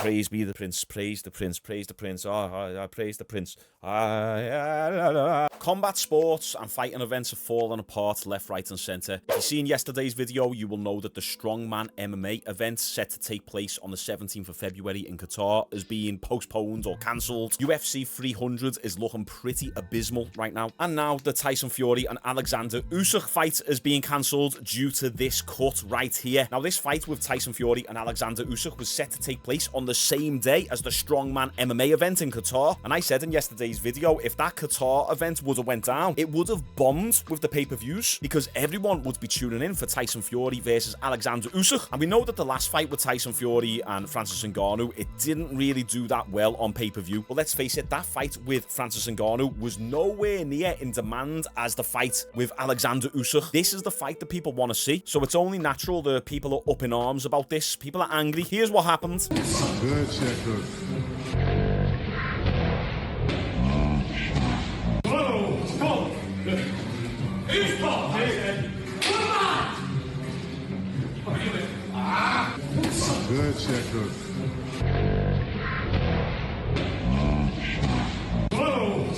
Praise be the prince, praise the prince, praise the prince, praise the prince. Combat sports and fighting events have fallen apart left, right and centre. If you've seen yesterday's video, you will know that the Strongman MMA event set to take place on the 17th of February in Qatar is being postponed or cancelled. UFC 300 is looking pretty abysmal right now. And now the Tyson Fury and Alexander Usyk fight is being cancelled due to this cut right here. Now this fight with Tyson Fury and Alexander Usyk was set to take place on the same day as the Strongman MMA event in Qatar. And I said in yesterday's video, if that Qatar event would have went down, it would have bombed with the pay-per-views because everyone would be tuning in for Tyson Fury versus Alexander Usyk. And we know that the last fight with Tyson Fury and Francis Ngannou, it didn't really do that well on pay-per-view. But let's face it, that fight with Francis Ngannou was nowhere near in demand as the fight with Alexander Usyk. This is the fight that people want to see. So it's only natural that people are up in arms about this. People are angry. Here's what happened. Good shit, good. Good shit, good.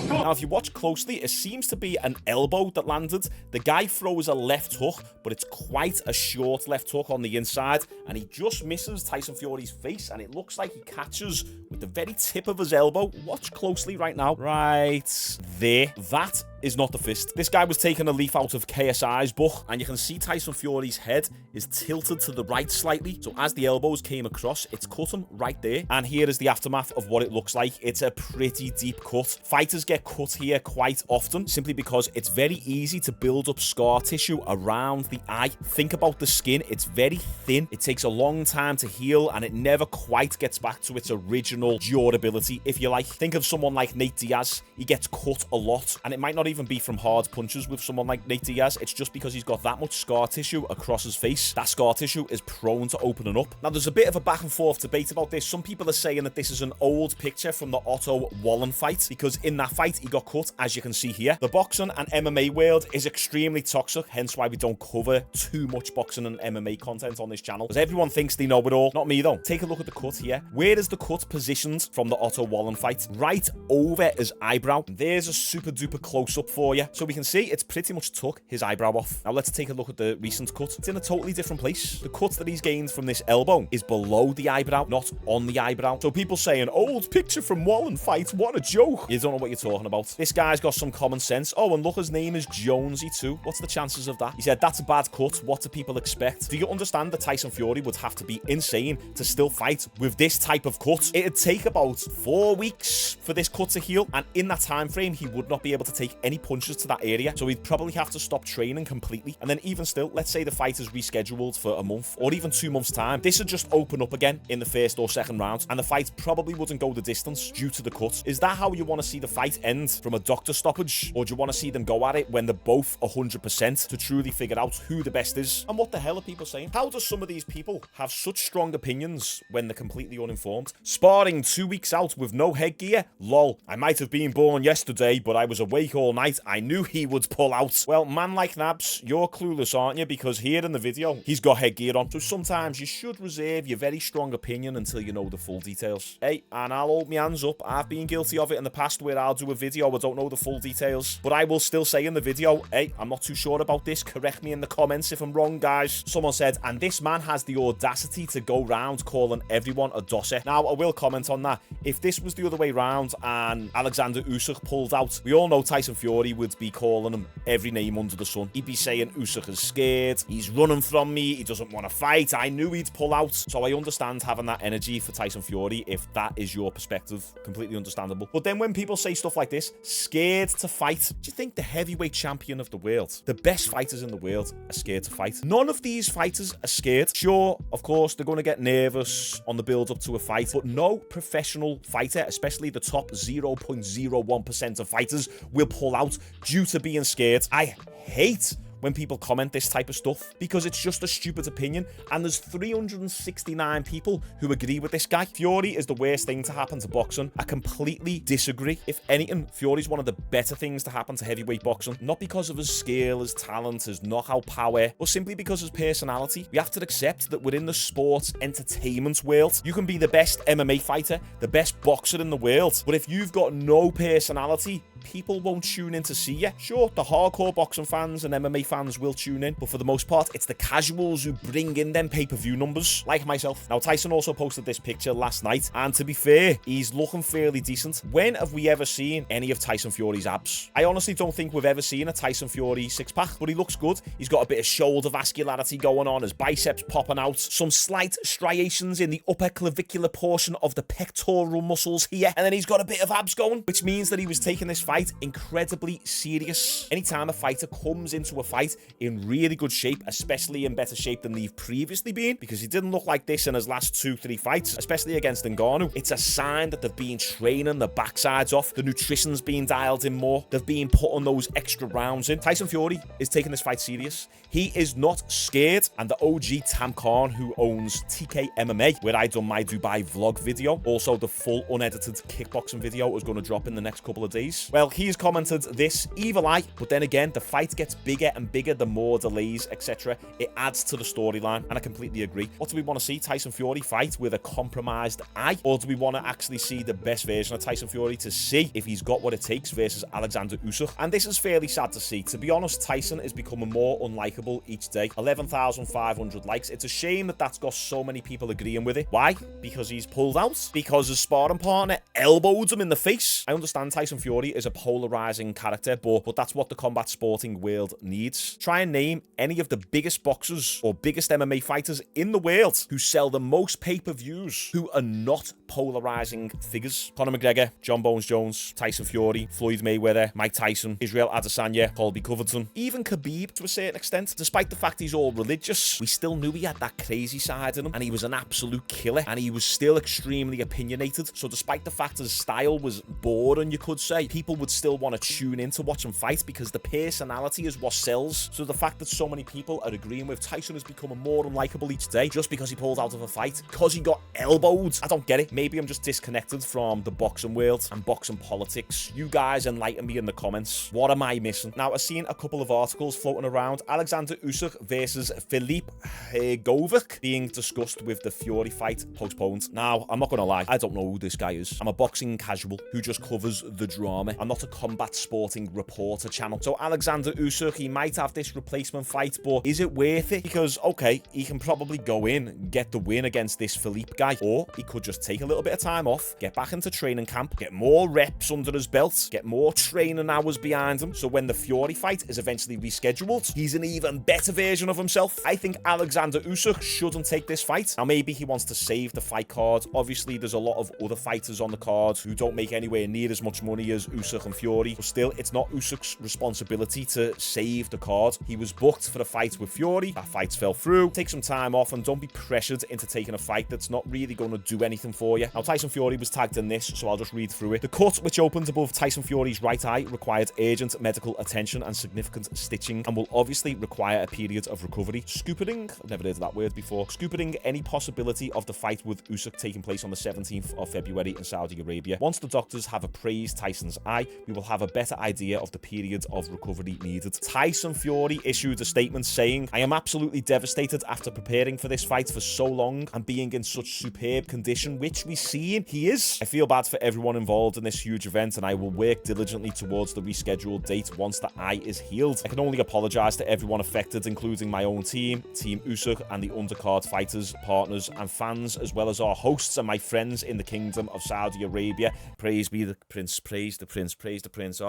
Now, if you watch closely, it seems to be an elbow that landed. The guy throws a left hook, but it's quite a short left hook on the inside, and he just misses Tyson Fury's face, and it looks like he catches with the very tip of his elbow. Watch closely right now. Right there. That is not the fist. This guy was taking a leaf out of KSI's book, and you can see Tyson Fury's head is tilted to the right slightly. So as the elbows came across, it's cut him right there. And here is the aftermath of what it looks like. It's a pretty deep cut. Fighters get cut here quite often simply because it's very easy to build up scar tissue around the eye. Think about the skin. It's very thin. It takes a long time to heal, and it never quite gets back to its original durability, if you like. Think of someone like Nate Diaz. He gets cut a lot, and it might not even be from hard punches with someone like Nate Diaz. It's just because he's got that much scar tissue across his face. That scar tissue is prone to opening up. Now, there's a bit of a back and forth debate about this. Some people are saying that this is an old picture from the Otto Wallen fight, because in that fight, he got cut, as you can see here. The boxing and MMA world is extremely toxic, hence why we don't cover too much boxing and MMA content on this channel, because everyone thinks they know it all. Not me, though. Take a look at the cut here. Where is the cut positioned from the Otto Wallen fight? Right over his eyebrow. There's a super duper close-up for you. So we can see it's pretty much took his eyebrow off. Now let's take a look at the recent cut. It's in a totally different place. The cut that he's gained from this elbow is below the eyebrow, not on the eyebrow. So people saying, old picture from Wallen fight, what a joke. You don't know what you're talking about. This guy's got some common sense. Oh, and look, his name is Jonesy too. What's the chances of that? He said, that's a bad cut. What do people expect? Do you understand that Tyson Fury would have to be insane to still fight with this type of cut? It'd take about 4 weeks for this cut to heal, and in that time frame, he would not be able to take any punches to that area, so he'd probably have to stop training completely. And then even still, let's say the fight is rescheduled for a month or even 2 months time, this would just open up again in the first or second round, and the fight probably wouldn't go the distance due to the cut. Is that how you want to see the fight end, from a doctor stoppage, or do you want to see them go at it when they're both 100% to truly figure out who the best is? And what the hell are people saying? How does some of these people have such strong opinions when they're completely uninformed? Sparring 2 weeks out with no headgear? Lol, I might have been born yesterday, but I was awake all night. I knew he would pull out. Well, man like Nabs, you're clueless, aren't you? Because here in the video, he's got headgear on. So sometimes you should reserve your very strong opinion until you know the full details. Hey, and I'll hold my hands up. I've been guilty of it in the past where I'll do a video, I don't know the full details, but I will still say in the video, hey, I'm not too sure about this. Correct me in the comments if I'm wrong, guys. Someone said, and this man has the audacity to go round calling everyone a dosser. Now, I will comment on that. If this was the other way round and Alexander Usyk pulled out, we all know Tyson Fury would be calling him every name under the sun. He'd be saying Usyk is scared, he's running from me, he doesn't want to fight, I knew he'd pull out. So I understand having that energy for Tyson Fury if that is your perspective. Completely understandable. But then when people say stuff like this, scared to fight, do you think the heavyweight champion of the world, the best fighters in the world, are scared to fight? None of these fighters are scared. Sure, of course, they're going to get nervous on the build up to a fight, but no professional fighter, especially the top 0.01% of fighters, will pull out due to being scared. I hate when people comment this type of stuff, because it's just a stupid opinion, and there's 369 people who agree with this guy. Fury is the worst thing to happen to boxing. I completely disagree. If anything, Fury's one of the better things to happen to heavyweight boxing, not because of his skill, his talent, his knockout power, but simply because of his personality. We have to accept that within the sports entertainment world, you can be the best MMA fighter, the best boxer in the world, but if you've got no personality, people won't tune in to see you. Sure, the hardcore boxing fans and MMA fans will tune in, but for the most part, it's the casuals who bring in them pay-per-view numbers, like myself. Now, Tyson also posted this picture last night, and to be fair, he's looking fairly decent. When have we ever seen any of Tyson Fury's abs? I honestly don't think we've ever seen a Tyson Fury six-pack, but he looks good. He's got a bit of shoulder vascularity going on, his biceps popping out, some slight striations in the upper clavicular portion of the pectoral muscles here, and then he's got a bit of abs going, which means that he was taking this fight incredibly serious. Anytime a fighter comes into a fight in really good shape, especially in better shape than they've previously been, because he didn't look like this in his last 2-3 fights, especially against Ngannou, it's a sign that they've been training their backsides off, the nutrition's been dialed in more, they've been putting those extra rounds in. Tyson Fury is taking this fight serious. He is not scared, and the OG Tam Khan, who owns TK MMA, where I done my Dubai vlog video, also the full unedited kickboxing video is going to drop in the next couple of days. Well, he's commented this: evil eye, but then again, the fight gets bigger and bigger the more delays, etc. It adds to the storyline, and I completely agree. What do we want to see? Tyson Fury fight with a compromised eye, or do we want to actually see the best version of Tyson Fury to see if he's got what it takes versus Alexander Usyk? And this is fairly sad to see. To be honest, Tyson is becoming more unlikable each day. 11,500 likes. It's a shame that that's got so many people agreeing with it. Why? Because he's pulled out? Because his sparring partner elbowed him in the face? I understand Tyson Fury is a polarizing character, but that's what the combat sporting world needs. Try and name any of the biggest boxers or biggest MMA fighters in the world who sell the most pay-per-views who are not polarizing figures. Conor McGregor, John Bones Jones, Tyson Fury, Floyd Mayweather, Mike Tyson, Israel Adesanya, Colby Covington, even Khabib to a certain extent. Despite the fact he's all religious, we still knew he had that crazy side in him, and he was an absolute killer, and he was still extremely opinionated. So despite the fact his style was boring, you could say, people would still want to tune in to watch him fight because the personality is what sells. So the fact that so many people are agreeing with Tyson is becoming more unlikable each day just because he pulled out of a fight, because he got elbowed. I don't get it. Maybe I'm just disconnected from the boxing world and boxing politics. You guys enlighten me in the comments. What am I missing? Now, I've seen a couple of articles floating around. Alexander Usyk versus Filip Hrgovic being discussed with the Fury fight postponed. Now, I'm not going to lie. I don't know who this guy is. I'm a boxing casual who just covers the drama. I'm not a combat sporting reporter channel. So Alexander Usyk, he might have this replacement fight, but is it worth it? Because, okay, he can probably go in, get the win against this Filip guy, or he could just take a little bit of time off, get back into training camp, get more reps under his belt, get more training hours behind him, so when the Fury fight is eventually rescheduled, he's an even better version of himself. I think Alexander Usyk shouldn't take this fight. Now, maybe he wants to save the fight card. Obviously, there's a lot of other fighters on the card who don't make anywhere near as much money as Usyk and Fury, but still, it's not Usyk's responsibility to save the card. He was booked for the fight with Fury. That fight fell through. Take some time off and don't be pressured into taking a fight that's not really going to do anything for you. Now, Tyson Fury was tagged in this, so I'll just read through it. The cut, which opened above Tyson Fury's right eye, required urgent medical attention and significant stitching, and will obviously require a period of recovery. Scoopering, I've never heard of that word before. Scoopering any possibility of the fight with Usyk taking place on the 17th of February in Saudi Arabia. Once the doctors have appraised Tyson's eye, we will have a better idea of the period of recovery needed. Tyson Fury issued a statement saying, "I am absolutely devastated after preparing for this fight for so long and being in such superb condition, which we see he is. I feel bad for everyone involved in this huge event, and I will work diligently towards the rescheduled date once the eye is healed. I can only apologize to everyone affected, including my own team, Team Usyk, and the undercard fighters, partners, and fans, as well as our hosts and my friends in the Kingdom of Saudi Arabia. Praise be the Prince, praise the Prince, praise the Prince,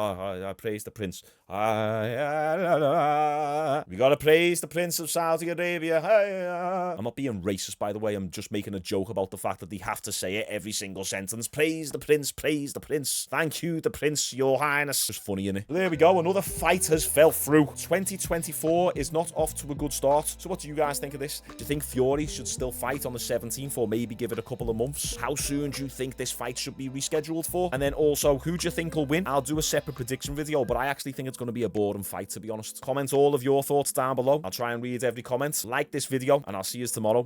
praise the Prince. We gotta praise the Prince of Saudi Arabia. I'm not being racist, by the way. I'm just making a joke about the fact that they have to say it every single sentence. Praise the Prince, praise the Prince. Thank you, the Prince, your highness. It's funny, innit? There we go. Another fight has fell through. 2024 is not off to a good start. So what do you guys think of this? Do you think Fury should still fight on the 17th, or maybe give it a couple of months? How soon do you think this fight should be rescheduled for? And then also, who do you think will win win, I'll do a separate prediction video, but I actually think it's going to be a boring fight, to be honest. Comment all of your thoughts down below. I'll try and read every comment. Like this video, and I'll see you tomorrow.